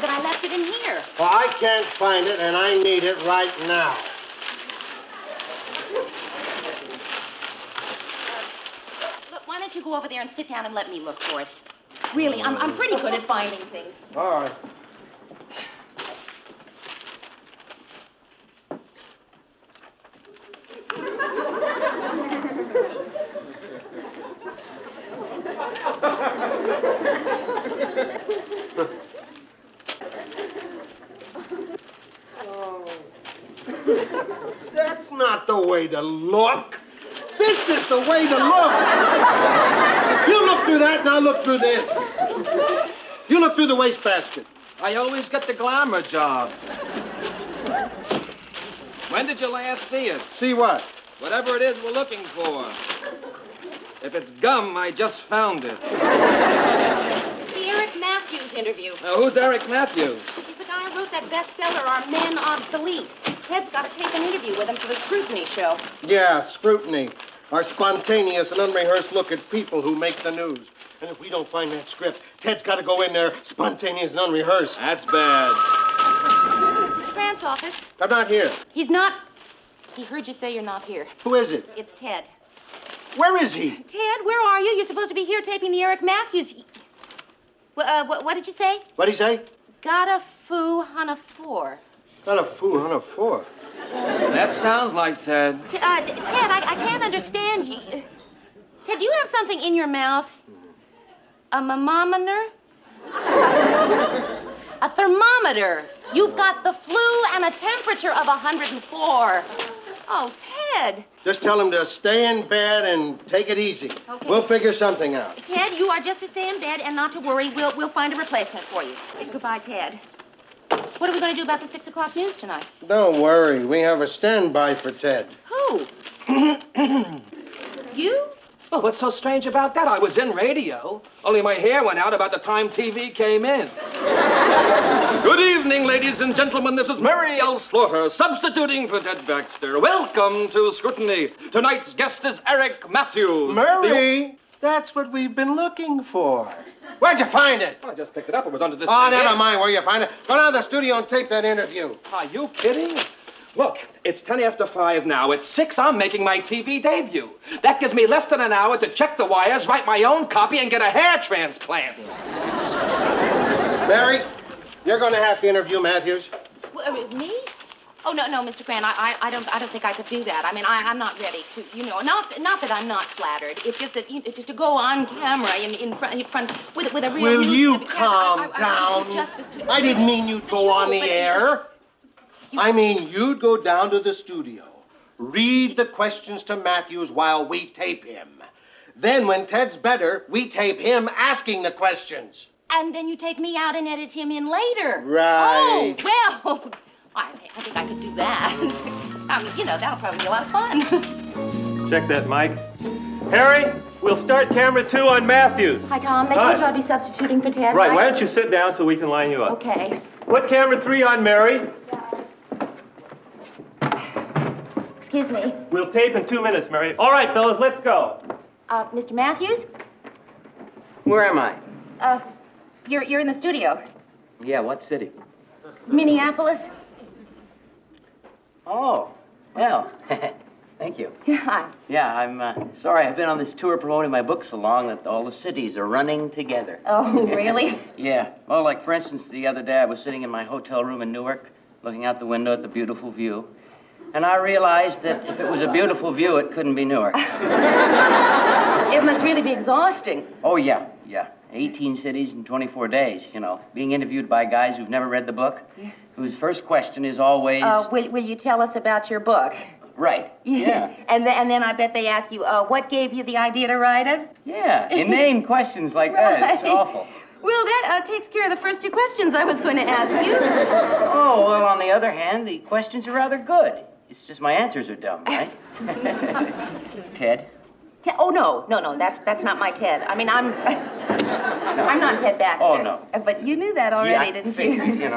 that I left it in here. Well, I can't find it, and I need it right now. Look, why don't you go over there and sit down and let me look for it? Really, I'm pretty good at finding things. All right. That's not the way to look. This is the way to look. You look through that, and I'll look through this. You look through the wastebasket. I always get the glamour job. When did you last see it? See what? Whatever it is we're looking for. If it's gum, I just found it. It's the Eric Matthews interview. Who's Eric Matthews? He's the guy who wrote that bestseller, Are Men Obsolete? Ted's got to take an interview with him for the Scrutiny show. Yeah, scrutiny. Our spontaneous and unrehearsed look at people who make the news. And if we don't find that script, Ted's got to go in there spontaneous and unrehearsed. That's bad. Mr. Grant's office. I'm not here. He's not. He heard you say you're not here. Who is it? It's Ted. Where is he? Ted, where are you? You're supposed to be here taping the Eric Matthews. What did you say? What'd he say? Got a foo on a 4. Got a fool on a 4. That sounds like Ted. Ted, I can't understand you. Ted, do you have something in your mouth? A thermometer? A thermometer. You've got the flu and a temperature of 104. Oh, Ted. Just tell him to stay in bed and take it easy. Okay. We'll figure something out. Ted, you are just to stay in bed and not to worry. We'll find a replacement for you. Goodbye, Ted. What are we going to do about the 6 o'clock news tonight? Don't worry. We have a standby for Ted. Who? You? Well, what's so strange about that? I was in radio. Only my hair went out about the time TV came in. Good evening, ladies and gentlemen. This is Mary L. Slaughter, substituting for Ted Baxter. Welcome to Scrutiny. Tonight's guest is Eric Matthews. Murray, that's what we've been looking for. Where'd you find it? Well, I just picked it up. It was under this Oh, thing never here. mind where you find it. Go down to the studio and tape that interview. Are you kidding? Look, it's 10 after 5 now. At 6, I'm making my TV debut. That gives me less than an hour to check the wires, write my own copy, and get a hair transplant. Mary, you're going to have to interview Matthews. Me? Oh, no, Mr. Grant, I don't think I could do that. I mean, I'm not ready to, not that I'm not flattered. It's just that, just to go on camera in front with a real Will news you because calm down? I didn't mean you'd go on the air. I mean, you'd go down to the studio, read the questions to Matthews while we tape him. Then when Ted's better, we tape him asking the questions. And then you take me out and edit him in later. Right. Oh, well, I think I could do that. I mean, that'll probably be a lot of fun. Check that, Mike. Harry, we'll start camera 2 on Matthews. Hi, Tom. They told you I'd be substituting for Ted, Right, why don't you sit down so we can line you up? Okay. What camera 3 on Mary? Excuse me. We'll tape in 2 minutes, Mary. All right, fellas, let's go. Mr. Matthews? Where am I? You're in the studio. Yeah, what city? Minneapolis? Oh, well, thank you. Yeah. Yeah, I'm sorry. I've been on this tour promoting my book so long that all the cities are running together. Oh, really? Yeah. Well, like, for instance, the other day I was sitting in my hotel room in Newark, looking out the window at the beautiful view. And I realized that if it was a beautiful view, it couldn't be Newark. It must really be exhausting. Oh, yeah. 18 cities in 24 days, being interviewed by guys who've never read the book, whose first question is always... Will you tell us about your book? Right, yeah. And then I bet they ask you, what gave you the idea to write it? Yeah, inane questions like that. It's awful. Well, that takes care of the first 2 questions I was going to ask you. Oh, well, on the other hand, the questions are rather good. It's just my answers are dumb, right? Ted? Oh, no, that's not my Ted. I mean, I'm not Ted Baxter. Oh, no. But you knew that already, didn't you? Figured,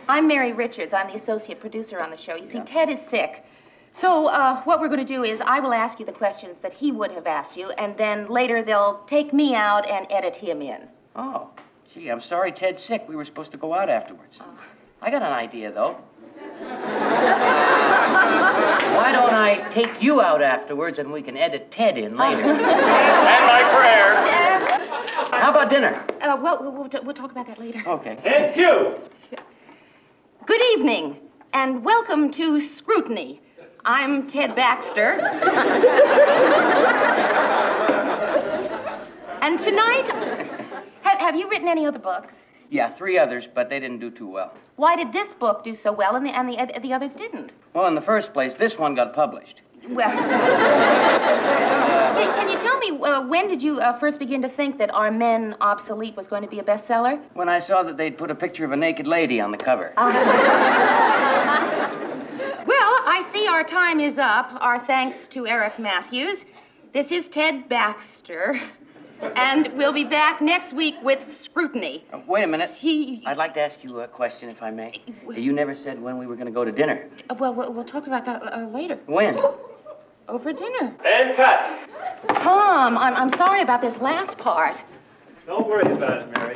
I'm Mary Richards. I'm the associate producer on the show. You see, Ted is sick. So what we're going to do is I will ask you the questions that he would have asked you, and then later they'll take me out and edit him in. Oh, Gee, I'm sorry Ted's sick. We were supposed to go out afterwards. I got an idea, though. Why don't I take you out afterwards and we can edit Ted in later? And my prayers. How about dinner? We'll talk about that later. Okay. And cue. Good evening, and welcome to Scrutiny. I'm Ted Baxter. And tonight, have you written any other books? Yeah, 3 others, but they didn't do too well. Why did this book do so well and the others didn't? Well, in the first place, this one got published. Well, can you tell me, when did you first begin to think that Are Men Obsolete was going to be a bestseller? When I saw that they'd put a picture of a naked lady on the cover. Well, I see our time is up. Our thanks to Eric Matthews. This is Ted Baxter. And we'll be back next week with Scrutiny. Wait a minute. I'd like to ask you a question, if I may. You never said when we were going to go to dinner. Well, we'll talk about that later. When? Over dinner. And cut. Tom, I'm sorry about this last part. Don't worry about it, Mary.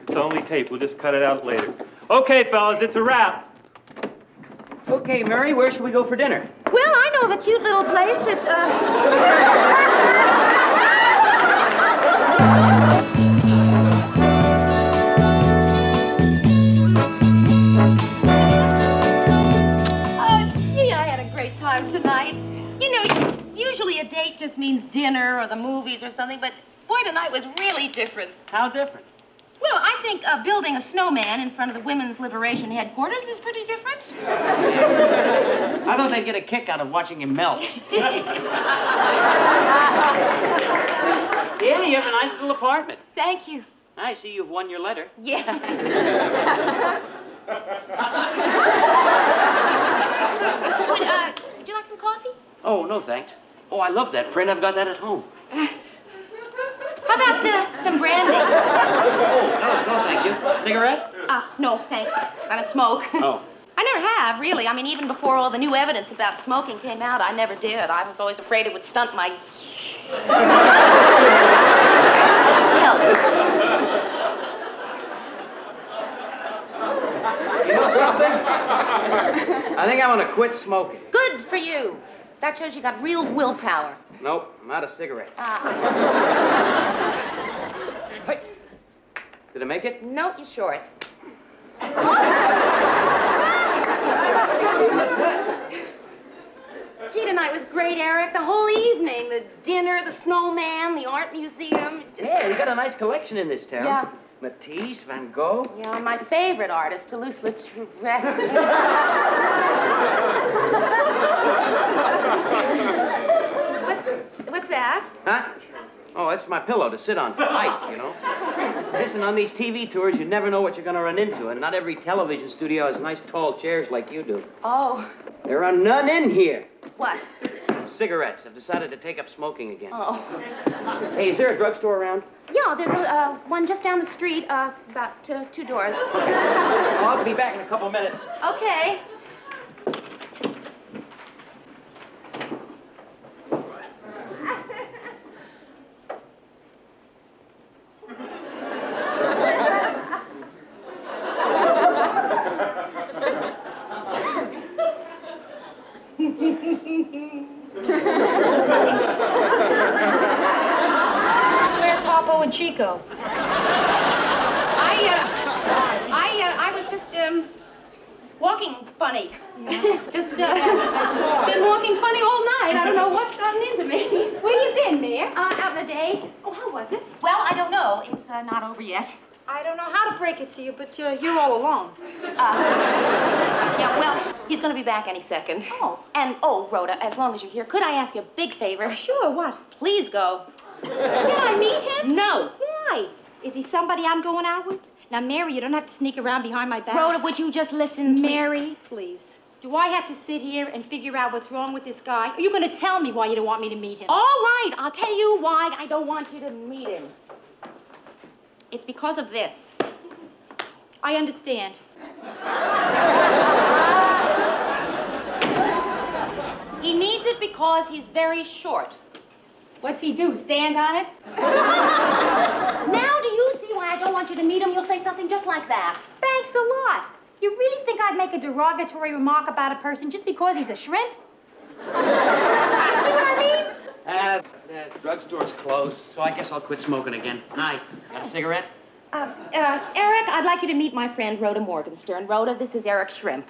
It's only tape. We'll just cut it out later. Okay, fellas, it's a wrap. Okay, Mary, where should we go for dinner? Well, I know of a cute little place that's, tonight. You know, usually a date just means dinner or the movies or something, but boy, tonight was really different. How different? Well, I think building a snowman in front of the Women's Liberation Headquarters is pretty different. I thought they'd get a kick out of watching him melt. Yeah, you have a nice little apartment. Thank you. I see you've won your letter. Yeah. Would you like some coffee? Oh, no, thanks. Oh, I love that print. I've got that at home. How about some brandy? Oh, no, thank you. Cigarette? No, thanks. I don't smoke. Oh. I never have, really. I mean, even before all the new evidence about smoking came out, I never did. I was always afraid it would stunt my health. You know something? I think I'm going to quit smoking. Good for you. That shows you got real willpower. Nope, I'm out of cigarettes. Hey. Did I make it? No, you're short. Gee, tonight was great, Eric. The whole evening. The dinner, the snowman, the art museum. Yeah, you got a nice collection in this town. Yeah. Matisse, Van Gogh. Yeah, my favorite artist, Toulouse-Lautrec. What's that? Huh? Oh, that's my pillow to sit on for height, you know. Listen, on these TV tours, you never know what you're going to run into, and not every television studio has nice tall chairs like you do. Oh. There are none in here. What? Cigarettes. I've decided to take up smoking again. Oh. Hey, is there a drugstore around? Yeah, there's one just down the street, about 2 doors. I'll be back in a couple minutes. Okay. Where's Harper and Chico? I was just, walking funny. Just, been walking funny all night. I don't know what's gotten into me. Where you been, Mayor? Out on a date. Oh, how was it? Well, I don't know. It's, not over yet. I don't know how to break it to you, but you're all alone. Yeah, well, he's gonna be back any second. Oh. And, Rhoda, as long as you're here, could I ask you a big favor? Sure, what? Please go. Can I meet him? No. Why? Is he somebody I'm going out with? Now, Mary, you don't have to sneak around behind my back. Rhoda, would you just listen, please? Mary, please. Do I have to sit here and figure out what's wrong with this guy? Are you going to tell me why you don't want me to meet him? All right, I'll tell you why I don't want you to meet him. It's because of this. I understand. He needs it because he's very short. What's he do, stand on it? Now do you see why I don't want want you to meet him, you'll say something just like that. Thanks a lot. You really think I'd make a derogatory remark about a person just because he's a shrimp? See what I mean? The drugstore's closed, so I guess I'll quit smoking again. Hi. Got a cigarette? Eric, I'd like you to meet my friend Rhoda Morgenstern. Rhoda, this is Eric Shrimp.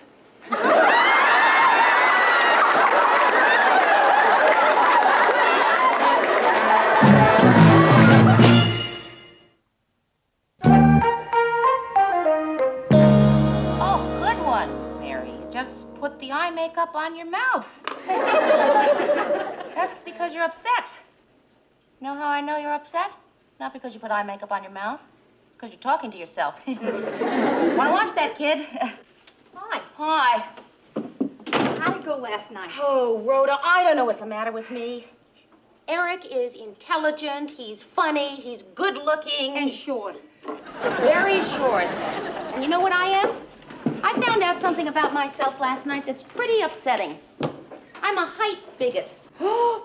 Oh, good one, Mary. You just put the eye makeup on your mouth. That's because you're upset. You know how I know you're upset? Not because you put eye makeup on your mouth. It's because you're talking to yourself. Want to watch that, kid? Hi. Hi. How'd it go last night? Oh, Rhoda, I don't know what's the matter with me. Eric is intelligent, he's funny, he's good-looking. And short. Very short. And you know what I am? I found out something about myself last night that's pretty upsetting. I'm a height bigot.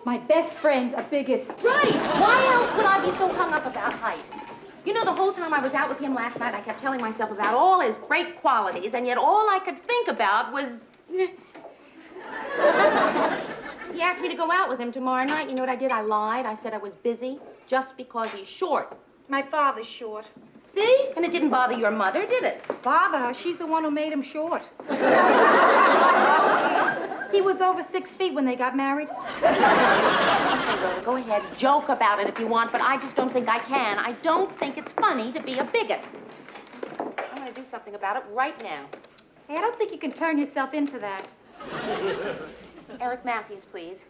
My best friend's a bigot. Right. Why else would I be so hung up about height? You know, the whole time I was out with him last night, I kept telling myself about all his great qualities, and yet all I could think about was... He asked me to go out with him tomorrow night. You know what I did? I lied. I said I was busy just because he's short. My father's short. See? And it didn't bother your mother, did it? Bother her. She's the one who made him short. He was over 6 feet when they got married. Okay, Rhoda, go ahead. Joke about it if you want, but I just don't think I can. I don't think it's funny to be a bigot. I'm going to do something about it right now. Hey, I don't think you can turn yourself in for that. Eric Matthews, please.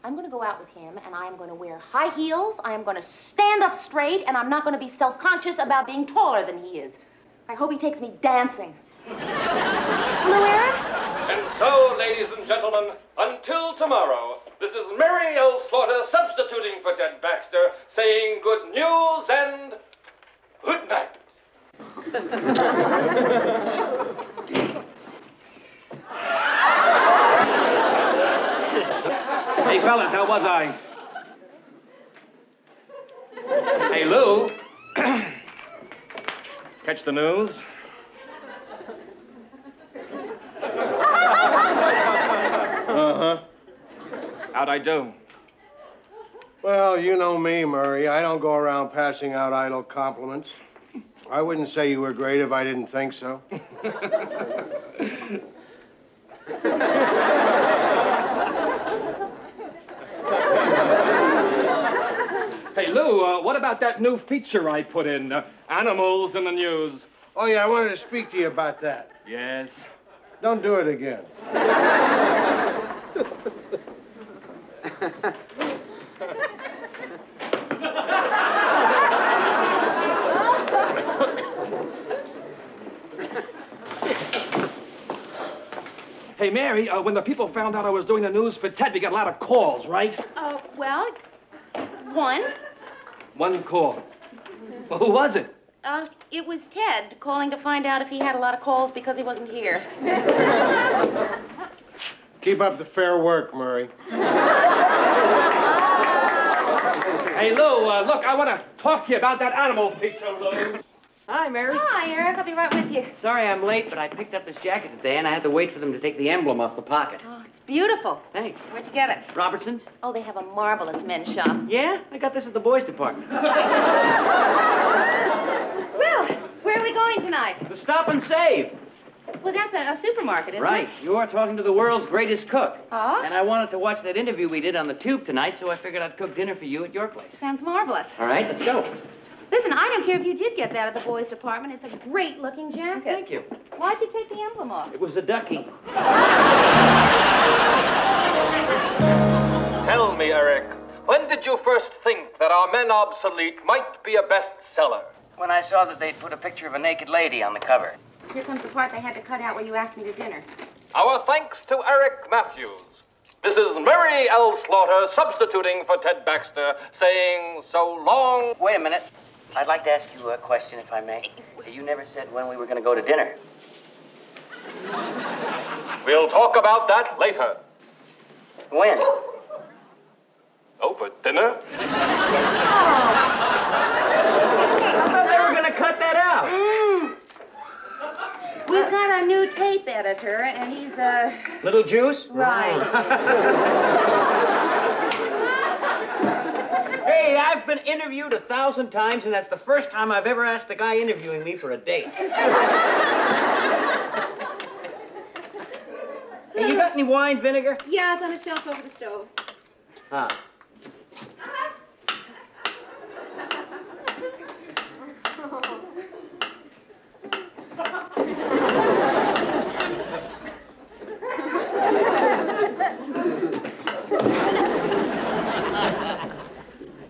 I'm going to go out with him, and I am going to wear high heels. I am going to stand up straight, and I'm not going to be self-conscious about being taller than he is. I hope he takes me dancing. Hello, Eric? And so, ladies and gentlemen, until tomorrow, this is Mary L. Slaughter substituting for Ted Baxter, saying good news and good night. Hey, fellas, how was I? Hey, Lou. Catch the news? Uh-huh. How'd I do? Well, you know me, Murray. I don't go around passing out idle compliments. I wouldn't say you were great if I didn't think so. Hey, Lou, what about that new feature I put in, Animals in the News? Oh, yeah, I wanted to speak to you about that. Yes. Don't do it again. Hey, Mary, when the people found out I was doing the news for Ted, we got a lot of calls, right? Well, one. One call. Well, who was it? It was Ted calling to find out if he had a lot of calls because he wasn't here. Keep up the fair work, Murray. Hey, Lou, look, I want to talk to you about that animal feature, Lou. Hi, Mary. Hi, Eric. I'll be right with you. Sorry I'm late, but I picked up this jacket today, and I had to wait for them to take the emblem off the pocket. Oh, it's beautiful. Thanks. Where'd you get it? Robertson's? Oh, they have a marvelous men's shop. Yeah? I got this at the boys' department. Well, where are we going tonight? The Stop and Save. Well, that's a supermarket, isn't Right. it? You are talking to the world's greatest cook. Oh? And I wanted to watch that interview we did on the tube tonight, so I figured I'd cook dinner for you at your place. Sounds marvelous. All right, let's go. Listen, I don't care if you did get that at the boys' department. It's a great-looking jacket. Thank you. Why'd you take the emblem off? It was a ducky. Tell me, Eric, when did you first think that Our Men Obsolete might be a bestseller? When I saw that they'd put a picture of a naked lady on the cover. Here comes the part they had to cut out where you asked me to dinner. Our thanks to Eric Matthews. This is Mary L. Slaughter substituting for Ted Baxter, saying so long. Wait a minute. I'd like to ask you a question, if I may. You never said when we were going to go to dinner. We'll talk about that later. When? Oh, for dinner? I thought they were We've got a new tape editor, and he's, Little Juice? Right. Hey, I've been interviewed 1,000 times, and that's the first time I've ever asked the guy interviewing me for a date. Hey, you got any wine vinegar? Yeah, it's on the shelf over the stove. Ah.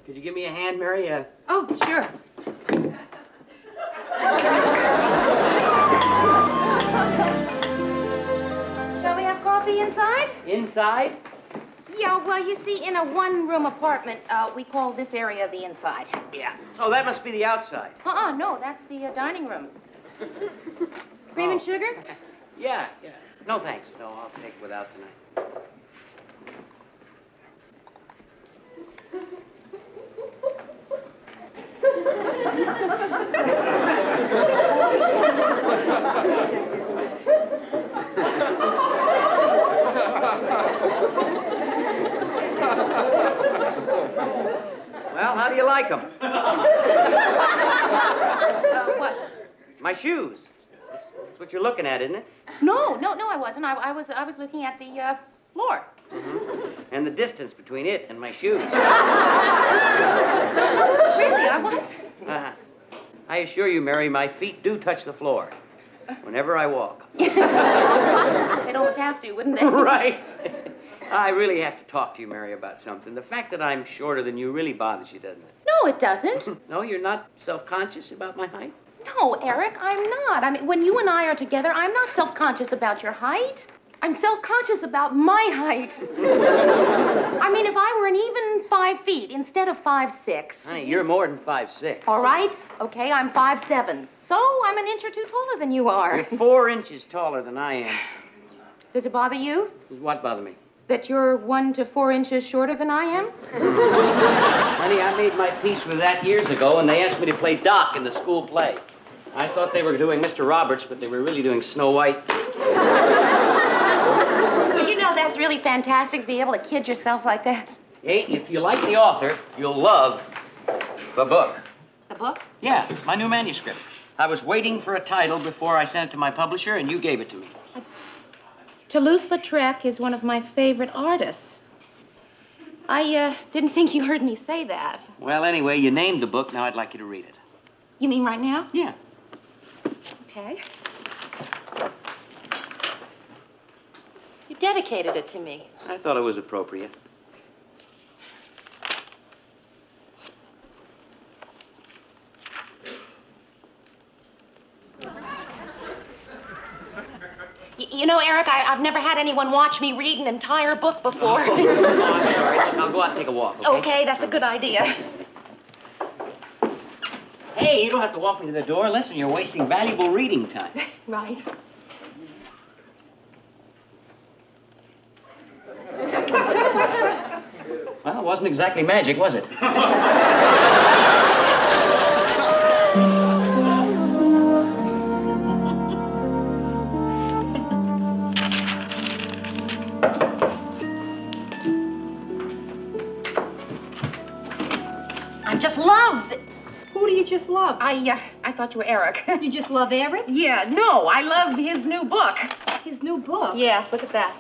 Could you give me a hand, Mary? Oh, sure. Shall we have coffee inside? Inside? Yeah, well, you see, in a one-room apartment, we call this area the inside. Yeah. Oh, that must be the outside. No, that's the dining room. Cream and sugar? Yeah. No, thanks. No, I'll take it without tonight. Well, how do you like them? What? My shoes. That's what you're looking at, isn't it? No, I wasn't. I was looking at the floor. Mm-hmm. And the distance between it and my shoes. Really, I was? I assure you, Mary, my feet do touch the floor whenever I walk. They'd almost have to, wouldn't they? Right. I really have to talk to you, Mary, about something. The fact that I'm shorter than you really bothers you, doesn't it? No, it doesn't. No, you're not self-conscious about my height? No, Eric, I'm not. I mean, when you and I are together, I'm not self-conscious about your height. I'm self-conscious about my height. I mean, if I were an even 5 feet instead of 5'6". Honey, you're more than 5'6". All right. Okay, I'm 5'7". So I'm an inch or two taller than you are. You're 4 inches taller than I am. Does it bother you? Does what bother me? That you're 1 to 4 inches shorter than I am? Honey, I made my peace with that years ago, and they asked me to play Doc in the school play. I thought they were doing Mr. Roberts, but they were really doing Snow White. Well, you know, that's really fantastic to be able to kid yourself like that. Hey, if you like the author, you'll love the book. The book? Yeah, my new manuscript. I was waiting for a title before I sent it to my publisher, and you gave it to me. Toulouse-Lautrec is one of my favorite artists. I didn't think you heard me say that. Well, anyway, you named the book. Now I'd like you to read it. You mean right now? Yeah. Okay. You dedicated it to me. I thought it was appropriate. You know, Eric, I've never had anyone watch me read an entire book before. Oh, I'm sorry. I'll go out and take a walk, okay? Okay, that's a good idea. Hey, you don't have to walk me to the door. Listen, you're wasting valuable reading time. Right. Well, it wasn't exactly magic, was it? I just love... Who do you just love? I thought you were Eric. You just love Eric? Yeah, no, I love his new book. His new book? Yeah, look at that.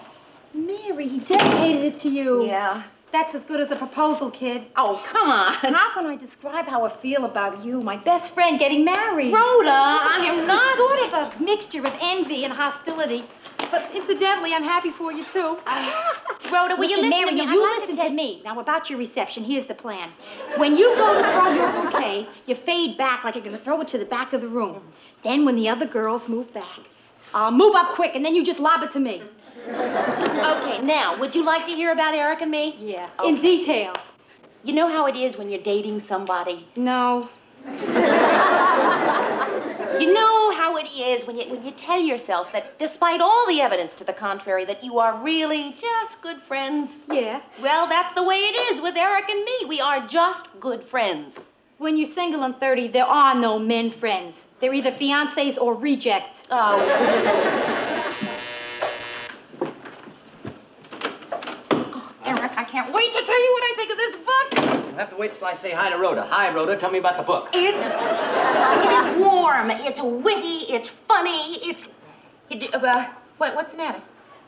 Mary, he dedicated it to you. Yeah. That's as good as a proposal, kid. Oh, come on. How can I describe how I feel about you, my best friend, getting married? Rhoda, I am not... Sort of a mixture of envy and hostility. But incidentally, I'm happy for you, too. Rhoda, will you listen Mary, to me? now I'd you like listen to me. Now, about your reception, here's the plan. When you go to throw your bouquet, you fade back like you're going to throw it to the back of the room. Then, when the other girls move back, I'll move up quick, and then you just lob it to me. Okay, now, would you like to hear about Eric and me? Yeah, Okay. in detail. You know how it is when you're dating somebody? No. You know how it is when you tell yourself that despite all the evidence to the contrary, that you are really just good friends? Yeah. Well, that's the way it is with Eric and me. We are just good friends. When you're single and 30, there are no men friends. They're either fiancés or rejects. Oh. Eric, I can't wait to tell you what I think of this book. You'll have to wait till I say hi to Rhoda. Hi, Rhoda. Tell me about the book. It is warm. It's witty. It's funny. What's the matter?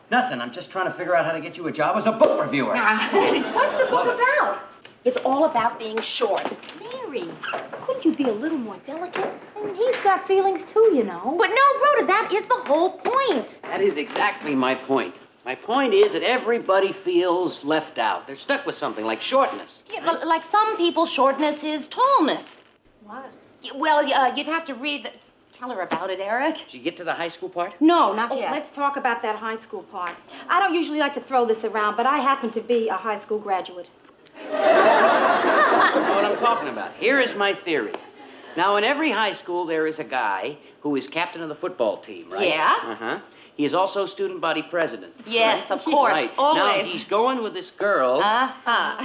Nothing. I'm just trying to figure out how to get you a job as a book reviewer. What's the book about? It's all about being short. Mary, couldn't you be a little more delicate? I mean, he's got feelings too, you know. But no, Rhoda, that is the whole point. That is exactly my point. My point is that everybody feels left out. They're stuck with something like shortness. Yeah, like some people, shortness is tallness. What? Well, you'd have to read the... Tell her about it, Eric. Did you get to the high school part? No, not yet. Let's talk about that high school part. I don't usually like to throw this around, but I happen to be a high school graduate. You know what I'm talking about. Here is my theory. Now, in every high school, there is a guy who is captain of the football team, right? Yeah. Uh-huh. He is also student body president. Yes, right? of course, Right. always. Now, he's going with this girl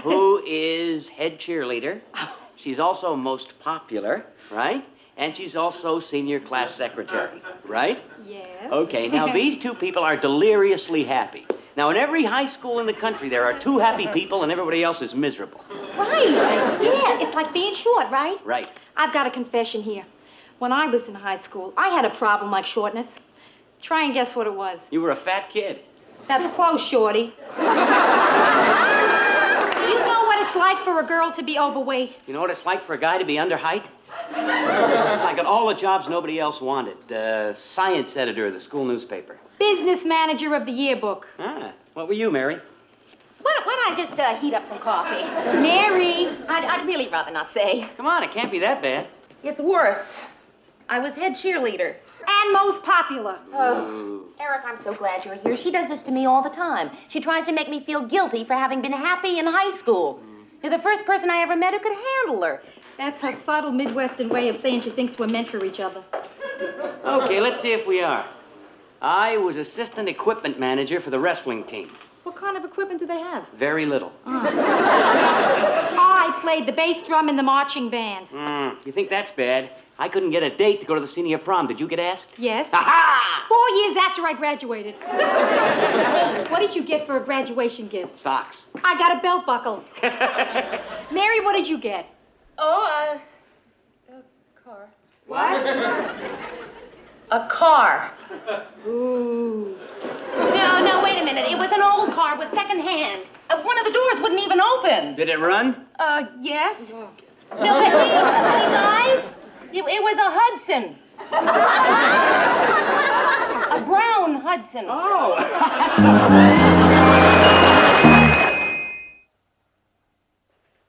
who is head cheerleader. She's also most popular, right? And she's also senior class secretary, right? Yes. Okay, now these two people are deliriously happy. Now, in every high school in the country, there are two happy people and everybody else is miserable. Right. Yeah, it's like being short, right? Right. I've got a confession here. When I was in high school, I had a problem like shortness. Try and guess what it was. You were a fat kid. That's close, Shorty. Do you know what it's like for a girl to be overweight? You know what it's like for a guy to be under height? It's like at all the jobs nobody else wanted. Science editor of the school newspaper. Business manager of the yearbook. Ah, what were you, Mary? Why don't I just heat up some coffee? Mary. I'd really rather not say. Come on, it can't be that bad. It's worse. I was head cheerleader. And most popular. Oh, Eric, I'm so glad you're here. She does this to me all the time. She tries to make me feel guilty for having been happy in high school. You're the first person I ever met who could handle her. That's her subtle Midwestern way of saying she thinks we're meant for each other. Okay, let's see if we are. I was assistant equipment manager for the wrestling team. What kind of equipment do they have? Very little. I played the bass drum in the marching band. You think that's bad? I couldn't get a date to go to the senior prom. Did you get asked? Yes. Ha-ha! 4 years after I graduated. Hey, what did you get for a graduation gift? Socks. I got a belt buckle. Mary, what did you get? Oh, a car. What? A car. Ooh. No, wait a minute. It was an old car with secondhand. One of the doors wouldn't even open. Did it run? Yes. No, but hey, guys, it was a Hudson. A brown Hudson. Oh.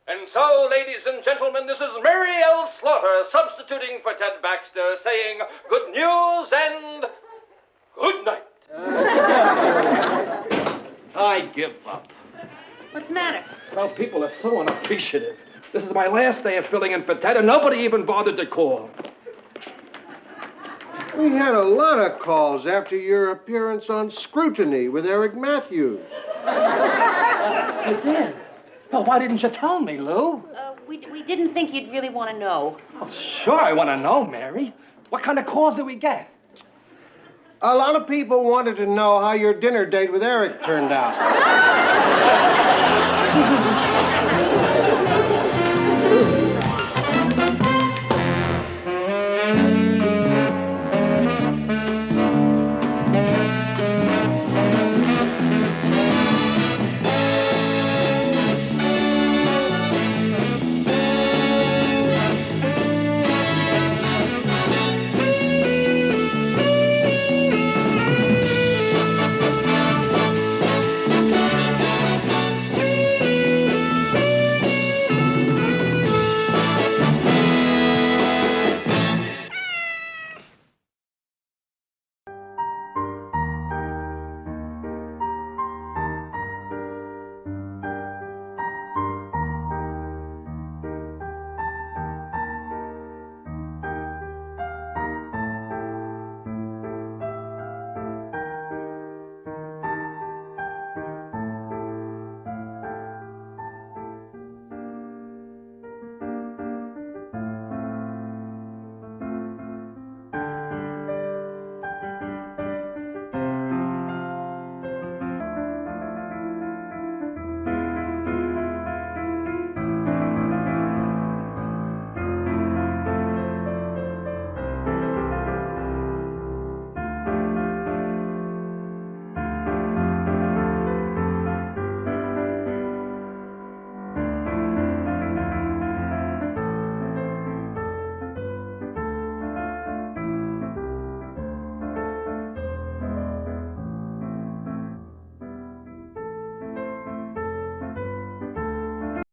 And so, ladies and gentlemen, this is Mary L. Slaughter substituting for Ted Baxter, saying good news and good night. I give up. What's the matter? Well, people are so unappreciative. This is my last day of filling in for Ted, and nobody even bothered to call. We had a lot of calls after your appearance on Scrutiny with Eric Matthews. You did? Well, why didn't you tell me, Lou? We didn't think you'd really want to know. Well, sure, I want to know, Mary. What kind of calls did we get? A lot of people wanted to know how your dinner date with Eric turned out.